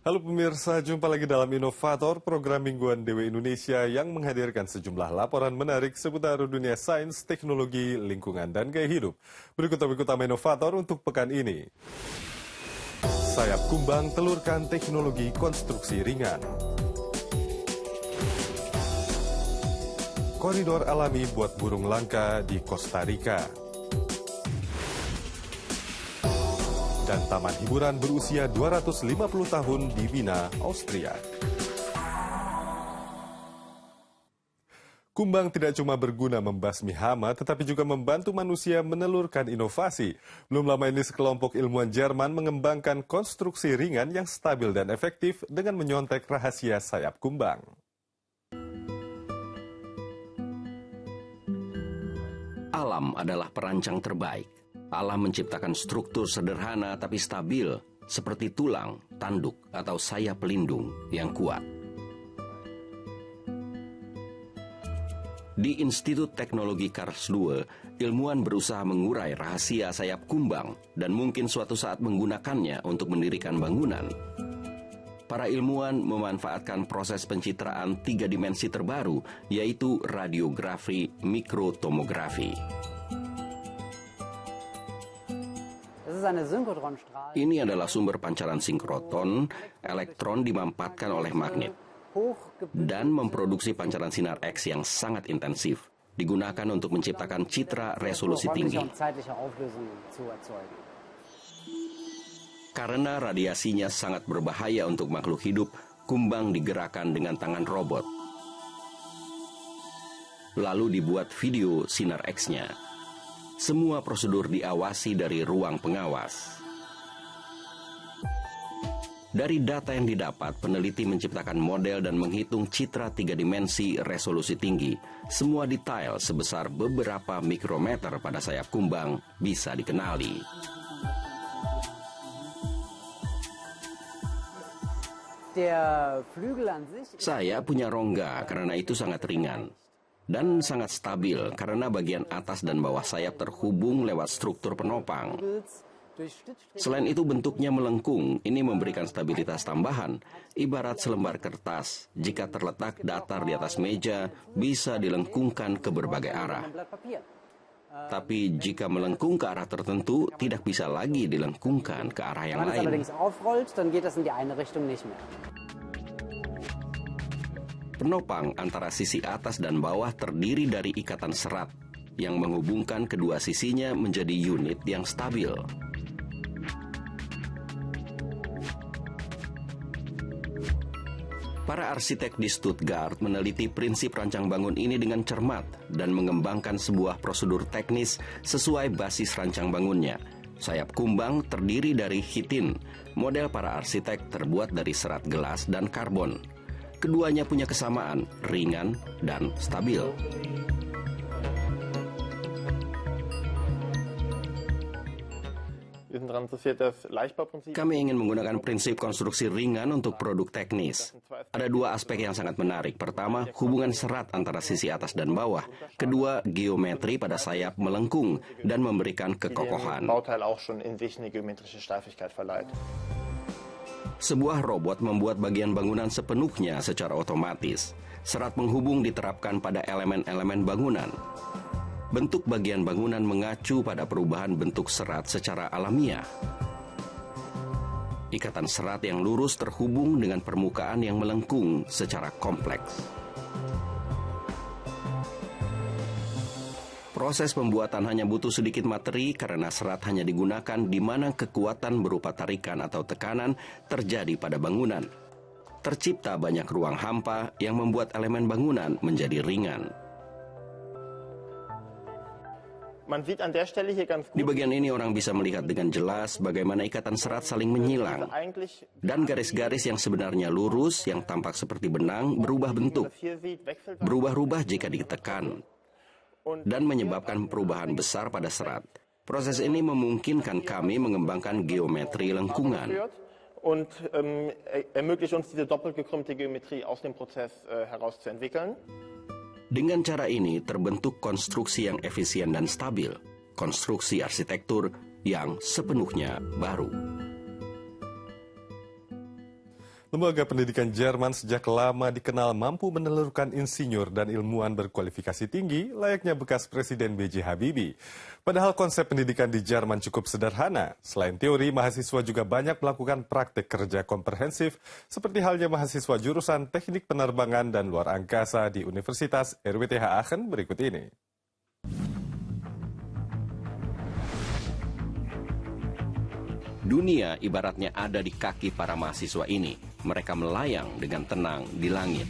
Halo pemirsa, jumpa lagi dalam Inovator, program mingguan DW Indonesia yang menghadirkan sejumlah laporan menarik seputar dunia sains, teknologi, lingkungan, dan gaya hidup. Berikut topik utama Inovator untuk pekan ini. Sayap kumbang telurkan teknologi konstruksi ringan. Koridor alami buat burung langka di Costa Rica. Dan taman hiburan berusia 250 tahun di Wina, Austria. Kumbang tidak cuma berguna membasmi hama, tetapi juga membantu manusia menelurkan inovasi. Belum lama ini sekelompok ilmuwan Jerman mengembangkan konstruksi ringan yang stabil dan efektif dengan menyontek rahasia sayap kumbang. Alam adalah perancang terbaik. Alam menciptakan struktur sederhana tapi stabil, seperti tulang, tanduk, atau sayap pelindung yang kuat. Di Institut Teknologi Karlsruhe, ilmuwan berusaha mengurai rahasia sayap kumbang dan mungkin suatu saat menggunakannya untuk mendirikan bangunan. Para ilmuwan memanfaatkan proses pencitraan 3 dimensi terbaru, yaitu radiografi mikrotomografi. Ini adalah sumber pancaran sinkroton, elektron dimanfaatkan oleh magnet, dan memproduksi pancaran sinar X yang sangat intensif, digunakan untuk menciptakan citra resolusi tinggi. Karena radiasinya sangat berbahaya untuk makhluk hidup, kumbang digerakkan dengan tangan robot. Lalu dibuat video sinar X-nya. Semua prosedur diawasi dari ruang pengawas. Dari data yang didapat, peneliti menciptakan model dan menghitung citra 3 dimensi resolusi tinggi. Semua detail sebesar beberapa mikrometer pada sayap kumbang bisa dikenali. Saya punya rongga karena itu sangat ringan. Dan sangat stabil karena bagian atas dan bawah sayap terhubung lewat struktur penopang. Selain itu bentuknya melengkung, ini memberikan stabilitas tambahan. Ibarat selembar kertas, jika terletak datar di atas meja, bisa dilengkungkan ke berbagai arah. Tapi jika melengkung ke arah tertentu, tidak bisa lagi dilengkungkan ke arah yang lain. Penopang antara sisi atas dan bawah terdiri dari ikatan serat yang menghubungkan kedua sisinya menjadi unit yang stabil. Para arsitek di Stuttgart meneliti prinsip rancang bangun ini dengan cermat dan mengembangkan sebuah prosedur teknis sesuai basis rancang bangunnya. Sayap kumbang terdiri dari chitin. Model para arsitek terbuat dari serat gelas dan karbon. Keduanya punya kesamaan, ringan dan stabil. Kami ingin menggunakan prinsip konstruksi ringan untuk produk teknis. Ada 2 aspek yang sangat menarik. Pertama, hubungan serat antara sisi atas dan bawah. Kedua, geometri pada sayap melengkung dan memberikan kekokohan. Sebuah robot membuat bagian bangunan sepenuhnya secara otomatis. Serat penghubung diterapkan pada elemen-elemen bangunan. Bentuk bagian bangunan mengacu pada perubahan bentuk serat secara alamiah. Ikatan serat yang lurus terhubung dengan permukaan yang melengkung secara kompleks. Proses pembuatan hanya butuh sedikit materi karena serat hanya digunakan di mana kekuatan berupa tarikan atau tekanan terjadi pada bangunan. Tercipta banyak ruang hampa yang membuat elemen bangunan menjadi ringan. Di bagian ini orang bisa melihat dengan jelas bagaimana ikatan serat saling menyilang. Dan garis-garis yang sebenarnya lurus, yang tampak seperti benang, berubah bentuk. Berubah-ubah jika ditekan. Dan menyebabkan perubahan besar pada serat. Proses ini memungkinkan kami mengembangkan geometri lengkungan. Dengan cara ini terbentuk konstruksi yang efisien dan stabil, konstruksi arsitektur yang sepenuhnya baru. Lembaga pendidikan Jerman sejak lama dikenal mampu menelurkan insinyur dan ilmuwan berkualifikasi tinggi layaknya bekas Presiden B.J. Habibie. Padahal konsep pendidikan di Jerman cukup sederhana. Selain teori, mahasiswa juga banyak melakukan praktik kerja komprehensif seperti halnya mahasiswa jurusan teknik penerbangan dan luar angkasa di Universitas RWTH Aachen berikut ini. Dunia ibaratnya ada di kaki para mahasiswa ini. Mereka melayang dengan tenang di langit.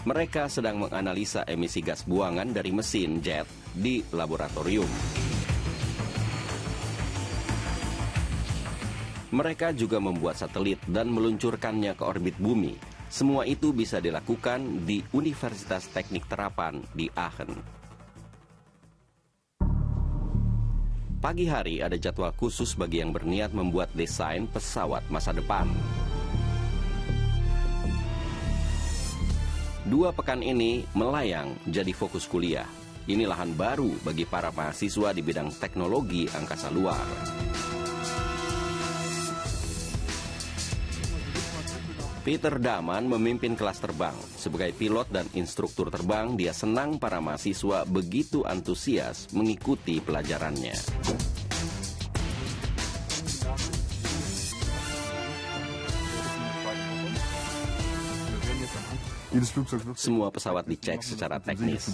Mereka sedang menganalisa emisi gas buangan dari mesin jet di laboratorium. Mereka juga membuat satelit dan meluncurkannya ke orbit bumi. Semua itu bisa dilakukan di Universitas Teknik Terapan di Aachen. Pagi hari ada jadwal khusus bagi yang berniat membuat desain pesawat masa depan. 2 pekan ini melayang jadi fokus kuliah. Ini lahan baru bagi para mahasiswa di bidang teknologi angkasa luar. Peter Daman memimpin kelas terbang. Sebagai pilot dan instruktur terbang, dia senang para mahasiswa begitu antusias mengikuti pelajarannya. Semua pesawat dicek secara teknis.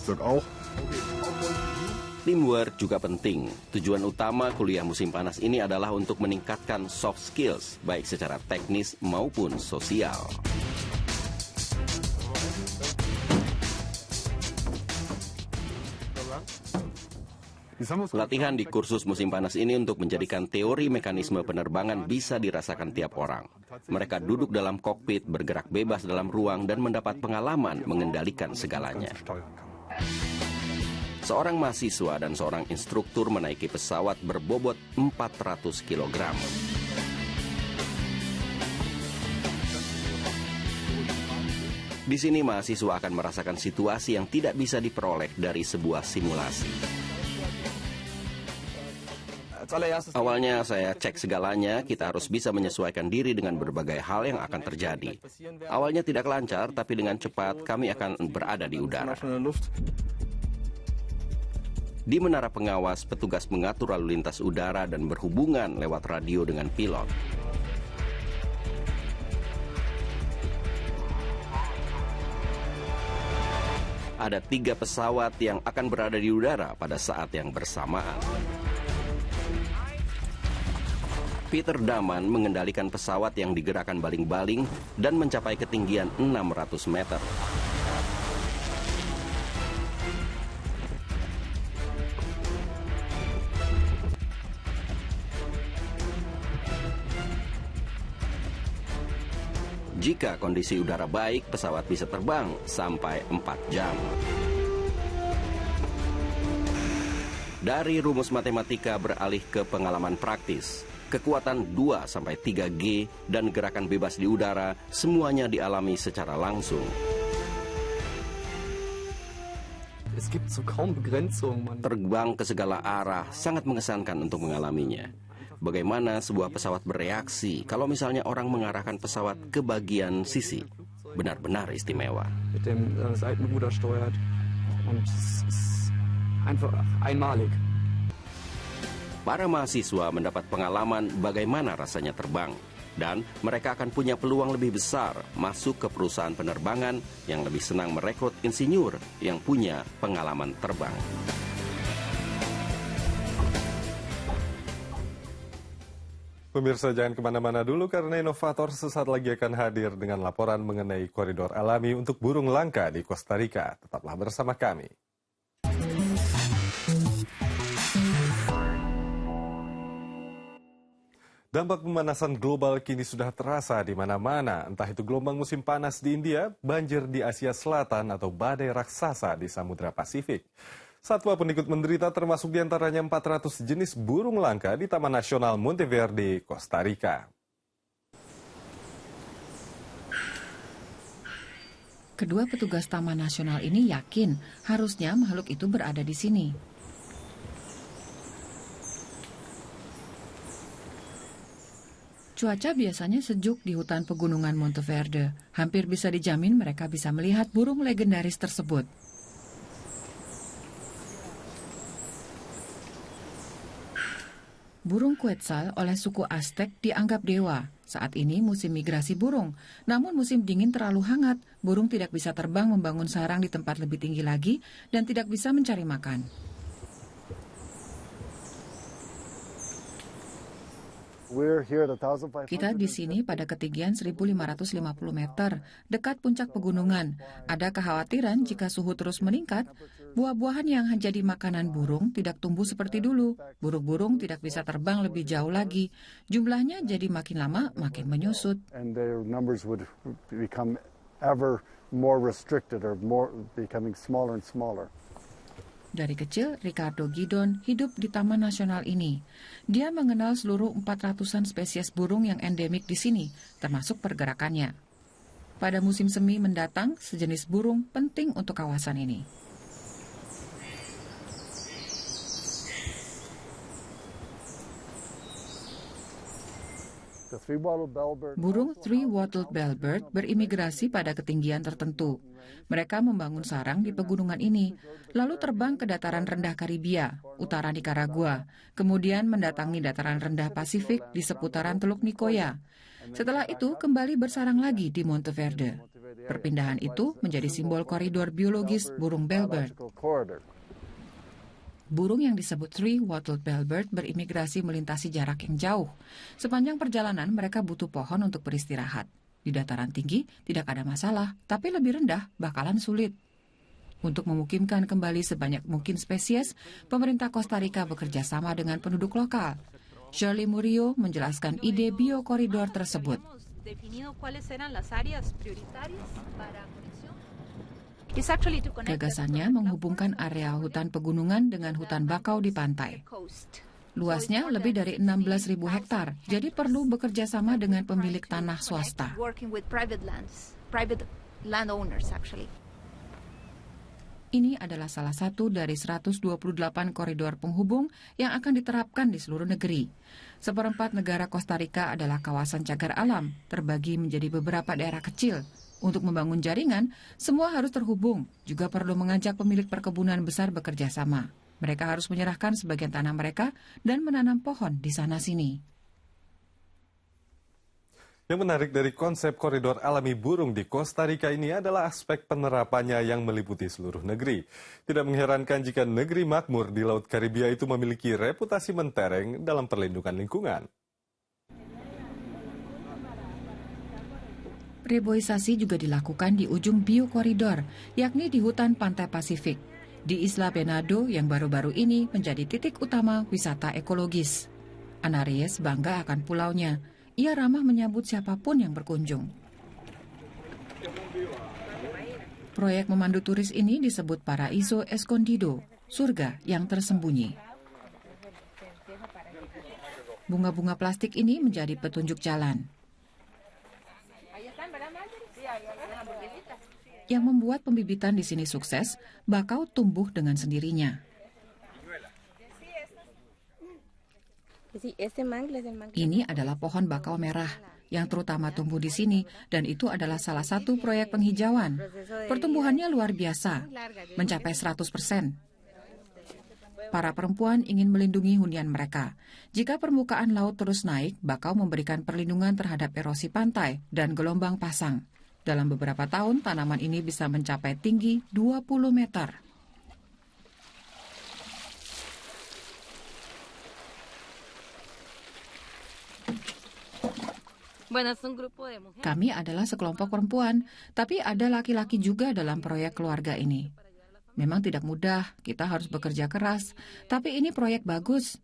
Teamwork juga penting. Tujuan utama kuliah musim panas ini adalah untuk meningkatkan soft skills, baik secara teknis maupun sosial. Latihan di kursus musim panas ini untuk menjadikan teori mekanisme penerbangan bisa dirasakan tiap orang. Mereka duduk dalam kokpit, bergerak bebas dalam ruang, dan mendapat pengalaman mengendalikan segalanya. Seorang mahasiswa dan seorang instruktur menaiki pesawat berbobot 400 kg. Di sini mahasiswa akan merasakan situasi yang tidak bisa diperoleh dari sebuah simulasi. Awalnya saya cek segalanya, kita harus bisa menyesuaikan diri dengan berbagai hal yang akan terjadi. Awalnya tidak lancar, tapi dengan cepat kami akan berada di udara. Di menara pengawas, petugas mengatur lalu lintas udara dan berhubungan lewat radio dengan pilot. Ada 3 pesawat yang akan berada di udara pada saat yang bersamaan. Peter Daman mengendalikan pesawat yang digerakkan baling-baling dan mencapai ketinggian 600 meter. Jika kondisi udara baik, pesawat bisa terbang sampai 4 jam. Dari rumus matematika beralih ke pengalaman praktis. Kekuatan 2-3G dan gerakan bebas di udara, semuanya dialami secara langsung. Terbang ke segala arah sangat mengesankan untuk mengalaminya. Bagaimana sebuah pesawat bereaksi kalau misalnya orang mengarahkan pesawat ke bagian sisi. Benar-benar istimewa. Para mahasiswa mendapat pengalaman bagaimana rasanya terbang. Dan mereka akan punya peluang lebih besar masuk ke perusahaan penerbangan yang lebih senang merekrut insinyur yang punya pengalaman terbang. Pemirsa, jangan kemana-mana dulu karena inovator sesaat lagi akan hadir dengan laporan mengenai koridor alami untuk burung langka di Costa Rica. Tetaplah bersama kami. Dampak pemanasan global kini sudah terasa di mana-mana. Entah itu gelombang musim panas di India, banjir di Asia Selatan, atau badai raksasa di Samudra Pasifik. Satwa pun ikut menderita, termasuk diantaranya 400 jenis burung langka di Taman Nasional Monteverde, Costa Rica. Kedua petugas Taman Nasional ini yakin harusnya makhluk itu berada di sini. Cuaca biasanya sejuk di hutan pegunungan Monteverde. Hampir bisa dijamin mereka bisa melihat burung legendaris tersebut. Burung Quetzal oleh suku Aztec dianggap dewa. Saat ini musim migrasi burung. Namun musim dingin terlalu hangat. Burung tidak bisa terbang membangun sarang di tempat lebih tinggi lagi dan tidak bisa mencari makan. Kita di sini pada ketinggian 1.550 meter, dekat puncak pegunungan. Ada kekhawatiran jika suhu terus meningkat, buah-buahan yang jadi makanan burung tidak tumbuh seperti dulu. Burung-burung tidak bisa terbang lebih jauh lagi. Jumlahnya jadi makin lama makin menyusut. Dari kecil, Ricardo Gidon hidup di Taman Nasional ini. Dia mengenal seluruh 400-an spesies burung yang endemik di sini, termasuk pergerakannya. Pada musim semi mendatang, sejenis burung penting untuk kawasan ini. Burung three-wattled bellbird berimigrasi pada ketinggian tertentu. Mereka membangun sarang di pegunungan ini, lalu terbang ke dataran rendah Karibia, utara Nicaragua, kemudian mendatangi dataran rendah Pasifik di seputaran Teluk Nicoya. Setelah itu kembali bersarang lagi di Monteverde. Perpindahan itu menjadi simbol koridor biologis burung bellbird. Burung yang disebut three-wattled bellbird berimigrasi melintasi jarak yang jauh. Sepanjang perjalanan mereka butuh pohon untuk beristirahat. Di dataran tinggi tidak ada masalah, tapi lebih rendah bakalan sulit. Untuk memukimkan kembali sebanyak mungkin spesies, pemerintah Costa Rica bekerja sama dengan penduduk lokal. Shirley Murillo menjelaskan ide biokoridor tersebut. Gagasannya menghubungkan area hutan pegunungan dengan hutan bakau di pantai. Luasnya lebih dari 16.000 hektar, jadi perlu bekerja sama dengan pemilik tanah swasta. Ini adalah salah satu dari 128 koridor penghubung yang akan diterapkan di seluruh negeri. Seperempat negara Costa Rica adalah kawasan cagar alam, terbagi menjadi beberapa daerah kecil. Untuk membangun jaringan, semua harus terhubung, juga perlu mengajak pemilik perkebunan besar bekerja sama. Mereka harus menyerahkan sebagian tanah mereka dan menanam pohon di sana-sini. Yang menarik dari konsep koridor alami burung di Costa Rica ini adalah aspek penerapannya yang meliputi seluruh negeri. Tidak mengherankan jika negeri makmur di Laut Karibia itu memiliki reputasi mentereng dalam perlindungan lingkungan. Reboisasi juga dilakukan di ujung biokoridor, yakni di hutan pantai Pasifik. Di Isla Venado yang baru-baru ini menjadi titik utama wisata ekologis. Ana Reyes bangga akan pulaunya. Ia ramah menyambut siapapun yang berkunjung. Proyek memandu turis ini disebut Paraíso Escondido, surga yang tersembunyi. Bunga-bunga plastik ini menjadi petunjuk jalan. Yang membuat pembibitan di sini sukses, bakau tumbuh dengan sendirinya. Ini adalah pohon bakau merah yang terutama tumbuh di sini dan itu adalah salah satu proyek penghijauan. Pertumbuhannya luar biasa, mencapai 100%. Para perempuan ingin melindungi hunian mereka. Jika permukaan laut terus naik, bakau memberikan perlindungan terhadap erosi pantai dan gelombang pasang. Dalam beberapa tahun, tanaman ini bisa mencapai tinggi 20 meter. Kami adalah sekelompok perempuan, tapi ada laki-laki juga dalam proyek keluarga ini. Memang tidak mudah, kita harus bekerja keras, tapi ini proyek bagus.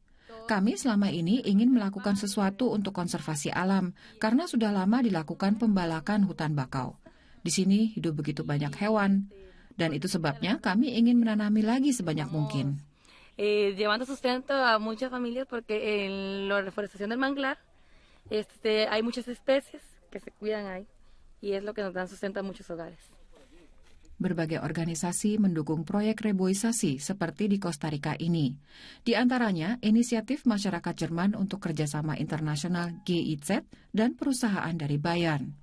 Kami selama ini ingin melakukan sesuatu untuk konservasi alam, karena sudah lama dilakukan pembalakan hutan bakau. Di sini hidup begitu banyak hewan, dan itu sebabnya kami ingin menanami lagi sebanyak mungkin. Llevando sustento a muchas familias porque en la reforestación del manglar hay muchas especies que se cuidan ahí y es lo que nos dan sustento a muchos hogares. Berbagai organisasi mendukung proyek reboisasi seperti di Kosta Rika ini. Di antaranya, Inisiatif Masyarakat Jerman untuk Kerjasama Internasional GIZ dan perusahaan dari Bayern.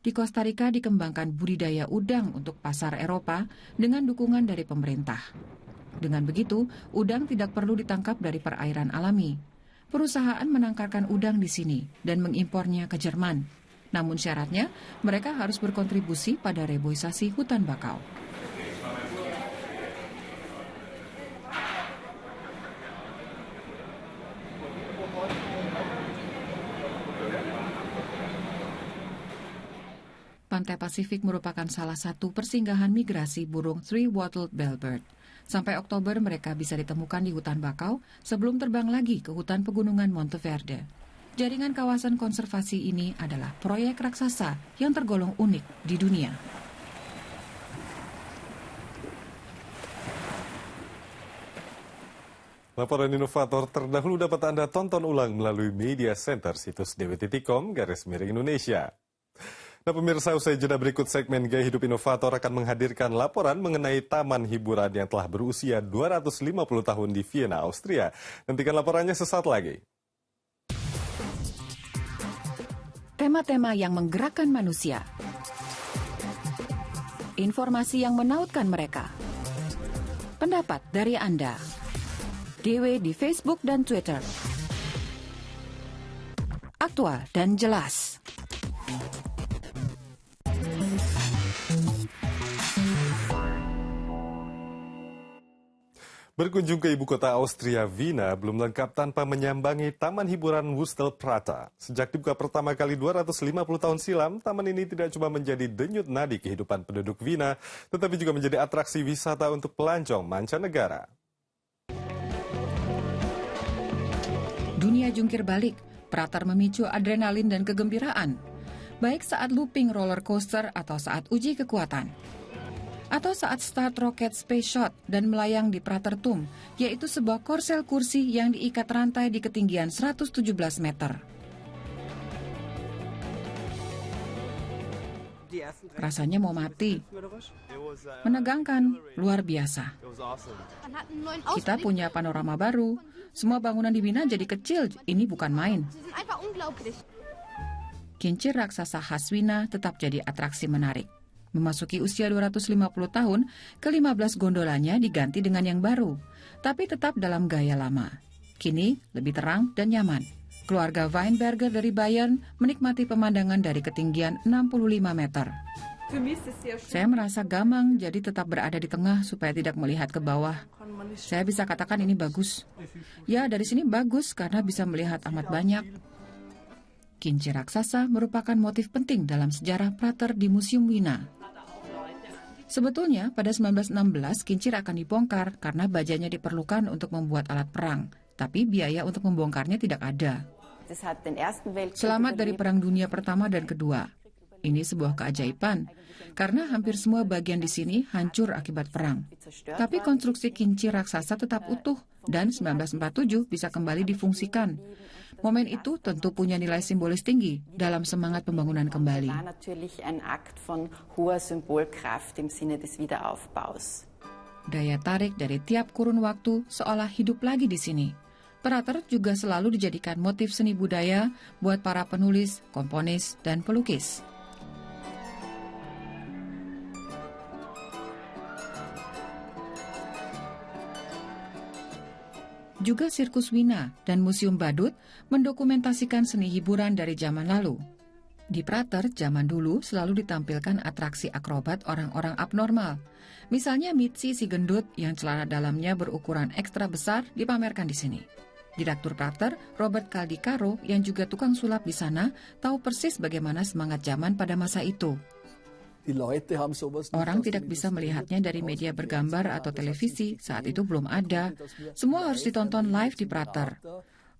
Di Kosta Rika dikembangkan budidaya udang untuk pasar Eropa dengan dukungan dari pemerintah. Dengan begitu, udang tidak perlu ditangkap dari perairan alami. Perusahaan menangkarkan udang di sini dan mengimpornya ke Jerman. Namun syaratnya, mereka harus berkontribusi pada reboisasi hutan bakau. Pantai Pasifik merupakan salah satu persinggahan migrasi burung three-wattled bellbird. Sampai Oktober mereka bisa ditemukan di hutan bakau sebelum terbang lagi ke hutan pegunungan Monteverde. Jaringan kawasan konservasi ini adalah proyek raksasa yang tergolong unik di dunia. Laporan inovator terdahulu dapat Anda tonton ulang melalui media center situs dwt.com/Indonesia. Nah pemirsa, usai jeda berikut segmen Gaya Hidup Inovator akan menghadirkan laporan mengenai taman hiburan yang telah berusia 250 tahun di Vienna, Austria. Nantikan laporannya sesaat lagi. Tema-tema yang menggerakkan manusia. Informasi yang menautkan mereka. Pendapat dari Anda. DW di Facebook dan Twitter. Aktual dan jelas. Berkunjung ke ibu kota Austria, Vienna, belum lengkap tanpa menyambangi Taman Hiburan Wurstelprater. Sejak dibuka pertama kali 250 tahun silam, taman ini tidak cuma menjadi denyut nadi kehidupan penduduk Vienna, tetapi juga menjadi atraksi wisata untuk pelancong mancanegara. Dunia jungkir balik, Prater memicu adrenalin dan kegembiraan, baik saat looping roller coaster atau saat uji kekuatan. Atau saat start roket Space Shot dan melayang di Pratertum, yaitu sebuah korsel kursi yang diikat rantai di ketinggian 117 meter. Rasanya mau mati. Menegangkan, luar biasa. Kita punya panorama baru. Semua bangunan di Wiener jadi kecil, ini bukan main. Kincir raksasa khas Wiener tetap jadi atraksi menarik. Memasuki usia 250 tahun, ke-15 gondolanya diganti dengan yang baru, tapi tetap dalam gaya lama. Kini lebih terang dan nyaman. Keluarga Weinberger dari Bayern menikmati pemandangan dari ketinggian 65 meter. Saya merasa gamang, jadi tetap berada di tengah supaya tidak melihat ke bawah. Saya bisa katakan ini bagus. Ya, dari sini bagus karena bisa melihat amat banyak. Kincir raksasa merupakan motif penting dalam sejarah Prater di Museum Wiener. Sebetulnya, pada 1916, kincir akan dibongkar karena bajanya diperlukan untuk membuat alat perang. Tapi biaya untuk membongkarnya tidak ada. Selamat dari Perang Dunia Pertama dan Kedua. Ini sebuah keajaiban, karena hampir semua bagian di sini hancur akibat perang. Tapi konstruksi kincir raksasa tetap utuh, dan 1947 bisa kembali difungsikan. Momen itu tentu punya nilai simbolis tinggi dalam semangat pembangunan kembali. Daya tarik dari tiap kurun waktu seolah hidup lagi di sini. Prater juga selalu dijadikan motif seni budaya buat para penulis, komponis, dan pelukis. Juga Sirkus Wiener dan Museum Badut mendokumentasikan seni hiburan dari zaman lalu. Di Prater, zaman dulu selalu ditampilkan atraksi akrobat orang-orang abnormal. Misalnya Mitzi si gendut yang celana dalamnya berukuran ekstra besar dipamerkan di sini. Direktur Prater, Robert Caldicaro, yang juga tukang sulap di sana, tahu persis bagaimana semangat zaman pada masa itu. Orang tidak bisa melihatnya dari media bergambar atau televisi, saat itu belum ada. Semua harus ditonton live di Prater.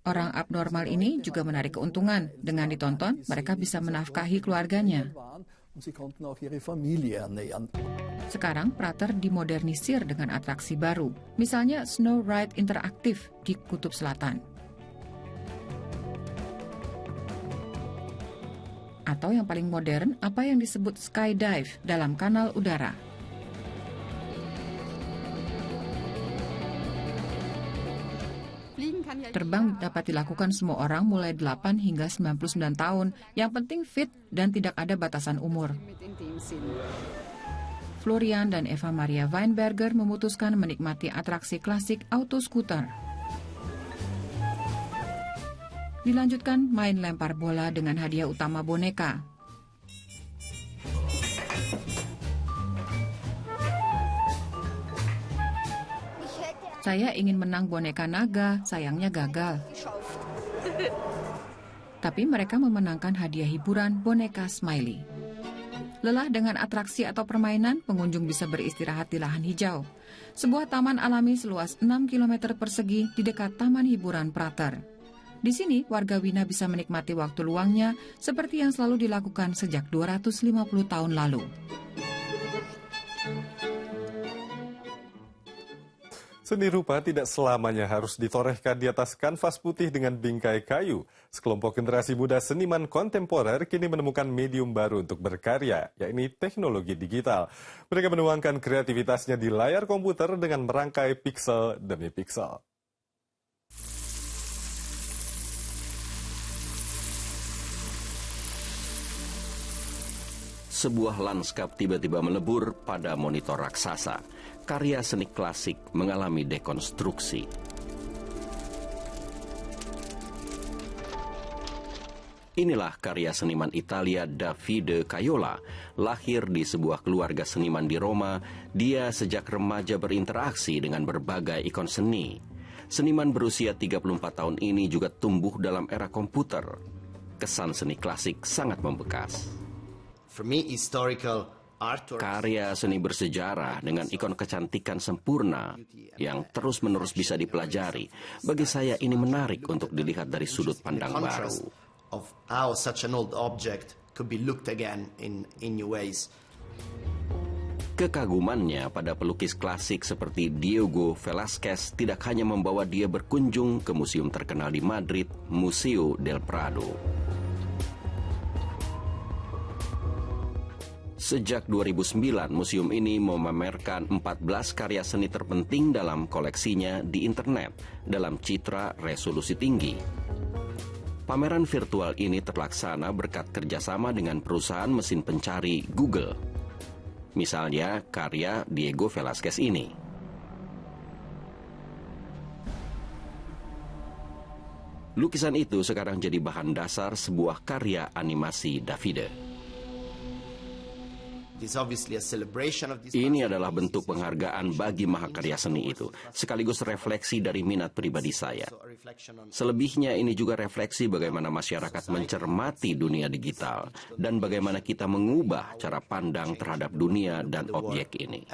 Orang abnormal ini juga menarik keuntungan. Dengan ditonton, mereka bisa menafkahi keluarganya. Sekarang Prater dimodernisir dengan atraksi baru, misalnya Snow Ride interaktif di Kutub Selatan. atau yang paling modern apa yang disebut skydive dalam kanal udara. Terbang dapat dilakukan semua orang mulai 8 hingga 99 tahun, yang penting fit dan tidak ada batasan umur. Florian dan Eva Maria Weinberger memutuskan menikmati atraksi klasik auto scooter. Dilanjutkan main lempar bola dengan hadiah utama boneka. Saya ingin menang boneka naga, sayangnya gagal. Tapi mereka memenangkan hadiah hiburan boneka Smiley. Lelah dengan atraksi atau permainan, pengunjung bisa beristirahat di lahan hijau. Sebuah taman alami seluas 6 km persegi di dekat Taman Hiburan Prater. Di sini, warga Wina bisa menikmati waktu luangnya seperti yang selalu dilakukan sejak 250 tahun lalu. Seni rupa tidak selamanya harus ditorehkan di atas kanvas putih dengan bingkai kayu. Sekelompok generasi muda seniman kontemporer kini menemukan medium baru untuk berkarya, yakni teknologi digital. Mereka menuangkan kreativitasnya di layar komputer dengan merangkai piksel demi piksel. Sebuah lanskap tiba-tiba melebur pada monitor raksasa. Karya seni klasik mengalami dekonstruksi. Inilah karya seniman Italia Davide Caiola. Lahir di sebuah keluarga seniman di Roma, dia sejak remaja berinteraksi dengan berbagai ikon seni. Seniman berusia 34 tahun ini juga tumbuh dalam era komputer. Kesan seni klasik sangat membekas. For me, historical artwork. Karya seni bersejarah dengan ikon kecantikan sempurna yang terus-menerus bisa dipelajari. Bagi saya ini menarik untuk dilihat dari sudut pandang baru. Of how such an old object could be looked again in new ways. Kekagumannya pada pelukis klasik seperti Diego Velázquez tidak hanya membawa dia berkunjung ke museum terkenal di Madrid, Museo del Prado. Sejak 2009, museum ini memamerkan 14 karya seni terpenting dalam koleksinya di internet dalam citra resolusi tinggi. Pameran virtual ini terlaksana berkat kerjasama dengan perusahaan mesin pencari Google. Misalnya karya Diego Velázquez ini. Lukisan itu sekarang jadi bahan dasar sebuah karya animasi Davide. Ini adalah bentuk penghargaan bagi mahakarya seni itu, sekaligus refleksi dari minat pribadi saya. Selebihnya ini juga refleksi bagaimana masyarakat mencermati dunia digital dan bagaimana kita mengubah cara pandang terhadap dunia dan objek ini.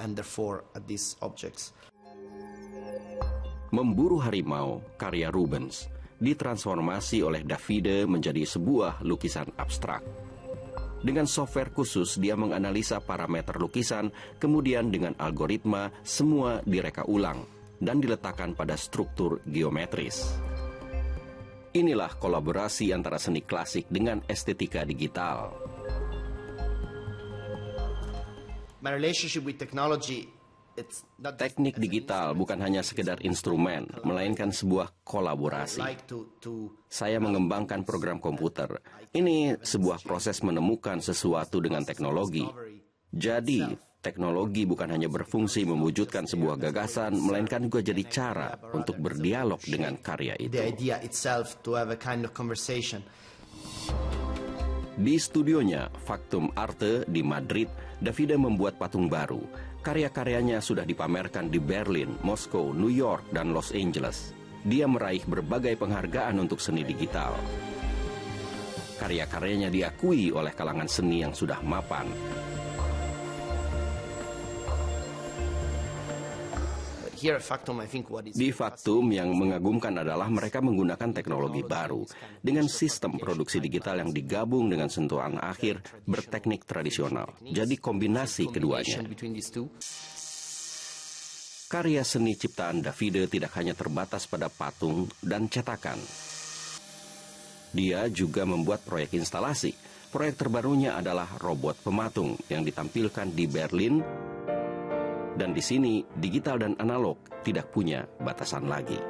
Memburu Harimau, karya Rubens, ditransformasi oleh Davide menjadi sebuah lukisan abstrak. Dengan software khusus, dia menganalisa parameter lukisan, kemudian dengan algoritma, semua direka ulang dan diletakkan pada struktur geometris. Inilah kolaborasi antara seni klasik dengan estetika digital. My relationship with technology, Teknik digital bukan hanya sekedar instrumen, melainkan sebuah kolaborasi. Saya mengembangkan program komputer. Ini sebuah proses menemukan sesuatu dengan teknologi. Jadi, teknologi bukan hanya berfungsi mewujudkan sebuah gagasan, melainkan juga jadi cara untuk berdialog dengan karya itu. Di studionya, Factum Arte di Madrid, Davide membuat patung baru. Karya-karyanya sudah dipamerkan di Berlin, Moskow, New York, dan Los Angeles. Dia meraih berbagai penghargaan untuk seni digital. Karya-karyanya diakui oleh kalangan seni yang sudah mapan. Di Factum yang mengagumkan adalah mereka menggunakan teknologi baru dengan sistem produksi digital yang digabung dengan sentuhan akhir berteknik tradisional. Jadi kombinasi keduanya. Karya seni ciptaan Davide tidak hanya terbatas pada patung dan cetakan. Dia juga membuat proyek instalasi. Proyek terbarunya adalah robot pematung yang ditampilkan di Berlin. Dan di sini, digital dan analog tidak punya batasan lagi.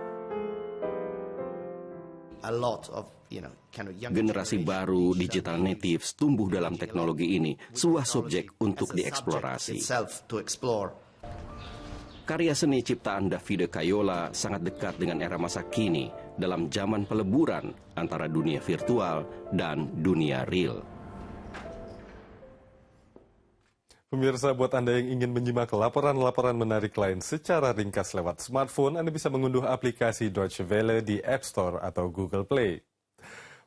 Generasi baru digital natives tumbuh dalam teknologi ini, sebuah subjek untuk dieksplorasi. Karya seni ciptaan Davide Caiola sangat dekat dengan era masa kini dalam zaman peleburan antara dunia virtual dan dunia real. Pemirsa, buat Anda yang ingin menyimak laporan-laporan menarik lain secara ringkas lewat smartphone, Anda bisa mengunduh aplikasi Deutsche Welle di App Store atau Google Play.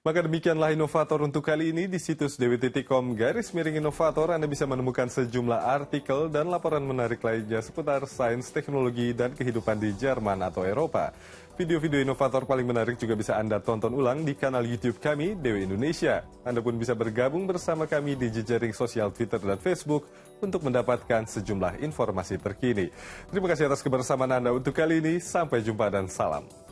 Maka demikianlah Inovator untuk kali ini. Di situs dw.com/inovator Anda bisa menemukan sejumlah artikel dan laporan menarik lainnya seputar sains, teknologi, dan kehidupan di Jerman atau Eropa. Video-video inovator paling menarik juga bisa Anda tonton ulang di kanal YouTube kami, DW Indonesia. Anda pun bisa bergabung bersama kami di jejaring sosial Twitter dan Facebook untuk mendapatkan sejumlah informasi terkini. Terima kasih atas kebersamaan Anda untuk kali ini. Sampai jumpa dan salam.